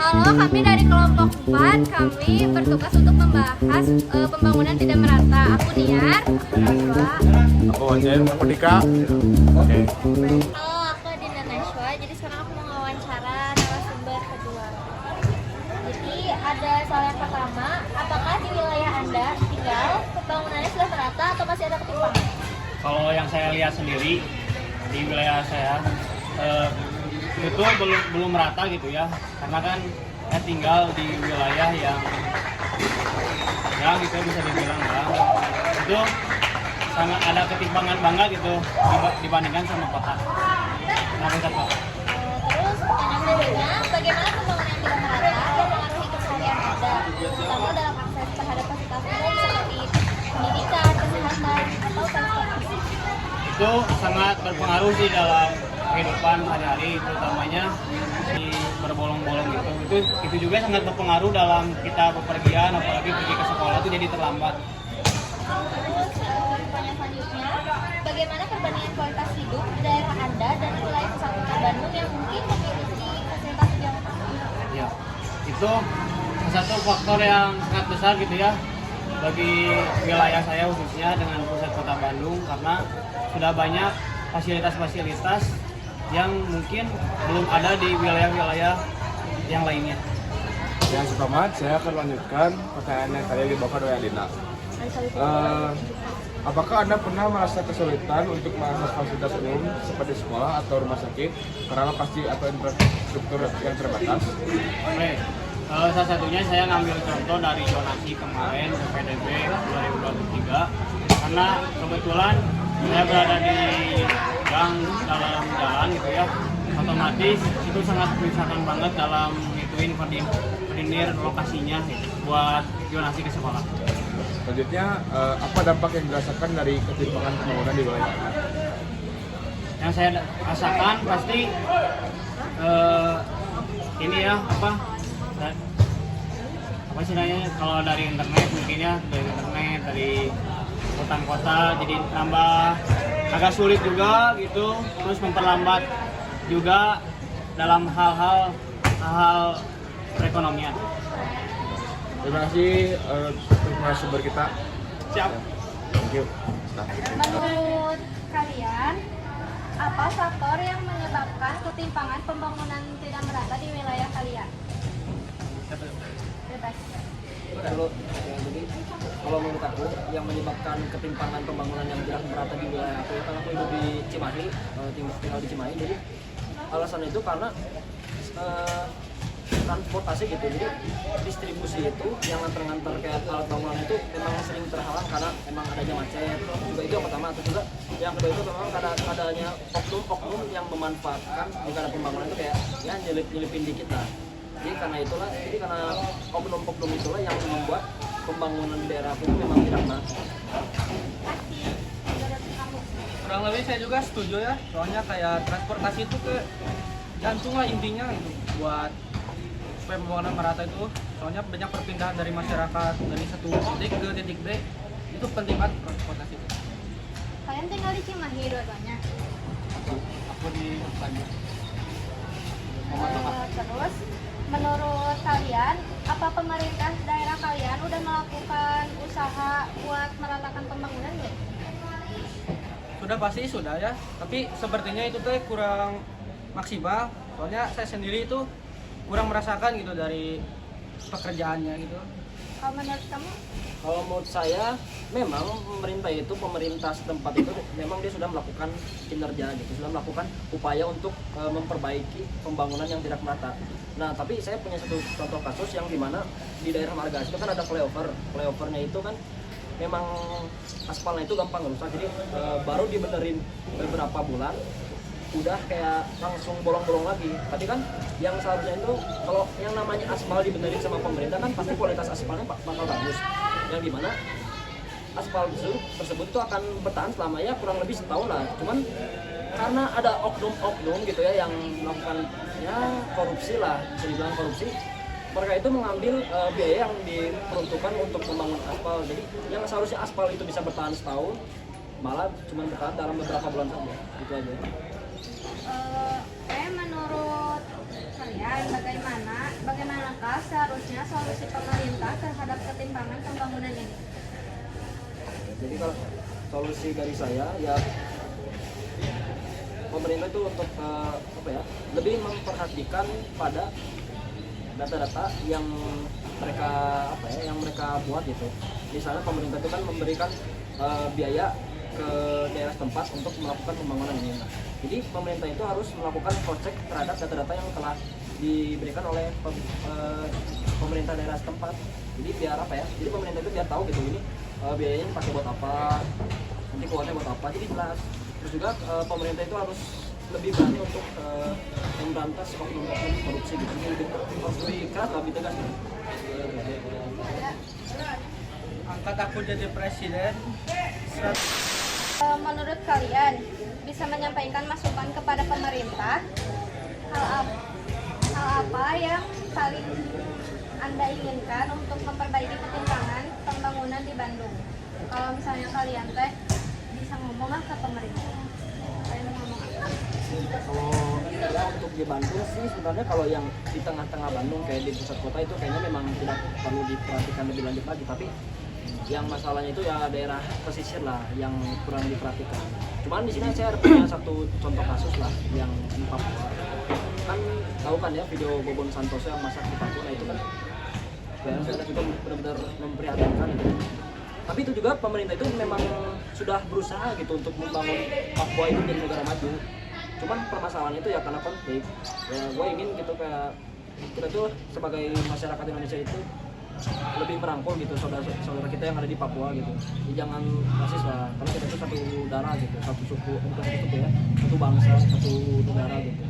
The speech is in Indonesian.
Halo, kami dari kelompok 4. Kami bertugas untuk membahas pembangunan tidak merata. Aku Niar, aku Najwa. Aku Ojen, aku Dika. Oke. Halo, aku Dinda Najwa. Jadi sekarang aku mau wawancara narasumber kedua. Jadi ada soal yang pertama, apakah di wilayah Anda tinggal pembangunannya sudah merata atau masih ada ketimpangan? Kalau yang saya lihat sendiri di wilayah saya itu belum merata gitu ya, karena kan saya tinggal di wilayah yang gitu bisa dibilang itu sangat ada ketimpangan banget gitu dibandingkan sama kota. Nah, Pak. Terus pertanyaan selanjutnya, bagaimana pembangunan yang tidak merata mempengaruhi keseharian Anda, terutama dalam akses terhadap fasilitas umum seperti pendidikan, kesehatan, atau transportasi? Itu sangat berpengaruh sih dalam kehidupan hari-hari, terutamanya di berbolong-bolong gitu. Itu juga sangat berpengaruh dalam kita bepergian, apalagi pergi ke sekolah itu jadi terlambat. Terus pertanyaan selanjutnya, bagaimana perbandingan kualitas hidup di daerah Anda dan di wilayah pusat kota Bandung yang mungkin memiliki fasilitas yang Ya, itu satu faktor yang sangat besar gitu ya bagi wilayah saya khususnya dengan pusat kota Bandung, karena sudah banyak fasilitas-fasilitas yang mungkin belum ada di wilayah-wilayah yang lainnya. Yang pertama, saya akan lanjutkan pertanyaan yang tadi dibawa oleh Adina. Apakah Anda pernah merasa kesulitan untuk mengakses fasilitas umum seperti sekolah atau rumah sakit karena lokasi atau infrastruktur yang terbatas? Oke, salah satunya saya ngambil contoh dari zonasi kemarin ke PDB 2023, karena kebetulan saya berada di gang dalam jalan gitu ya, otomatis itu sangat menyusahkan banget dalam ngituin koordinir lokasinya gitu, buat zonasi ke sekolah. Selanjutnya, apa dampak yang dirasakan dari ketimpangan pembangunan di wilayah Anda? Yang saya rasakan pasti ini ya apa sih namanya, kalau dari internet mungkin ya, dari hutan kota jadi tambah agak sulit juga gitu, terus memperlambat juga dalam hal perekonomian. Terima kasih narasumber kita. Siap. Thank you. Nah. Menurut kalian, apa faktor yang menyebabkan ketimpangan pembangunan tidak merata di wilayah kalian? Bebas. Jadi kalau menurut aku yang menyebabkan ketimpangan pembangunan yang tidak merata di wilayah aku, karena aku hidup di Cimahi, tinggal di Cimahi, jadi alasan itu karena transportasi gitu. Jadi distribusi itu yang nganter-nganter kayak alat bangunan itu memang sering terhalang karena memang adanya macet. Juga itu yang pertama. Terus juga yang kedua itu memang adanya oknum-oknum yang memanfaatkan jika ada pembangunan itu kayak ya nyelipin dikit lah. Jadi karena oknum-oknum itulah yang membuat pembangunan di daerah itu memang tidak merata. Kurang lebih saya juga setuju ya, soalnya kayak transportasi itu ke jantung lah intinya gitu, buat supaya pembangunan merata itu. Soalnya banyak perpindahan dari masyarakat dari satu titik ke titik B, itu penting banget transportasi itu. Kalian tinggal di Cimahi dua-duanya. Aku di Bandung. Terus, menurut kalian, apa pemerintah daerah kalian udah melakukan usaha buat meratakan pembangunan nggak? Sudah pasti sudah ya, tapi sepertinya itu teh kurang maksimal. Soalnya saya sendiri itu kurang merasakan gitu dari pekerjaannya gitu. Kalau menurut kamu? Kalau menurut saya, memang pemerintah setempat itu memang dia sudah melakukan kinerja gitu, sudah melakukan upaya untuk memperbaiki pembangunan yang tidak merata. Nah, tapi saya punya satu contoh kasus yang dimana di daerah Margas itu kan ada flyovernya itu kan memang aspalnya itu gampang rusak, jadi baru dibenerin beberapa bulan udah kayak langsung bolong-bolong lagi. Tapi kan yang seharusnya itu kalau yang namanya aspal dibenerin sama pemerintah kan pasti kualitas aspalnya bakal bagus, yang dimana aspal tersebut itu akan bertahan selama ya kurang lebih setahun lah. Cuman karena ada oknum-oknum gitu ya yang melakukan ya korupsi lah, bisa dibilang korupsi, mereka itu mengambil biaya yang diperuntukkan untuk membangun aspal. Jadi yang seharusnya aspal itu bisa bertahan setahun malah cuma bertahan dalam beberapa bulan saja. Gitu aja. Menurut kalian bagaimana seharusnya solusi pemerintah terhadap ketimpangan pembangunan ini? Jadi kalau solusi dari saya ya pemerintah itu untuk lebih memperhatikan pada data-data yang mereka yang mereka buat gitu. Misalnya pemerintah itu kan memberikan biaya ke daerah tempat untuk melakukan pembangunan ini. Nah, jadi pemerintah itu harus melakukan cross check terhadap data-data yang telah diberikan oleh pemerintah daerah setempat. Jadi biar jadi pemerintah itu biar tahu gitu ini biayanya dipakai buat apa, nanti keluarnya buat apa, jadi jelas. Terus juga pemerintah itu harus lebih berani untuk memberantas oknum korupsi gitu. Ini harus lebih keras, lebih tegas. Angkat aku jadi presiden. Menurut kalian bisa menyampaikan masukan kepada pemerintah hal apa yang paling Anda inginkan untuk memperbaiki ketimpangan pembangunan di Bandung? Kalau misalnya kalian bisa ngomong ke pemerintah, kalian mau ngomong apa? Kalau ya untuk di Bandung sih sebenarnya kalau yang di tengah-tengah Bandung kayak di pusat kota itu kayaknya memang tidak perlu diperhatikan lebih lanjut lagi, tapi yang masalahnya itu ya daerah pesisir lah yang kurang diperhatikan. Cuman di sini saya ada punya satu contoh kasus lah yang di Papua. Kan tahu kan ya video Bobon Santoso yang masak di Papua, nah itu kan ya saya juga benar-benar memprihatinkan gitu. Tapi itu juga pemerintah itu memang sudah berusaha gitu untuk membangun Papua itu jadi negara maju. Cuman permasalahannya itu ya karena konflik. Ya gue ingin gitu kayak kita tuh sebagai masyarakat Indonesia itu lebih merangkul gitu saudara kita yang ada di Papua gitu. Jadi jangan rasis lah, karena kita itu satu darah gitu, satu suku, bukan satu suku ya, satu bangsa, satu negara gitu.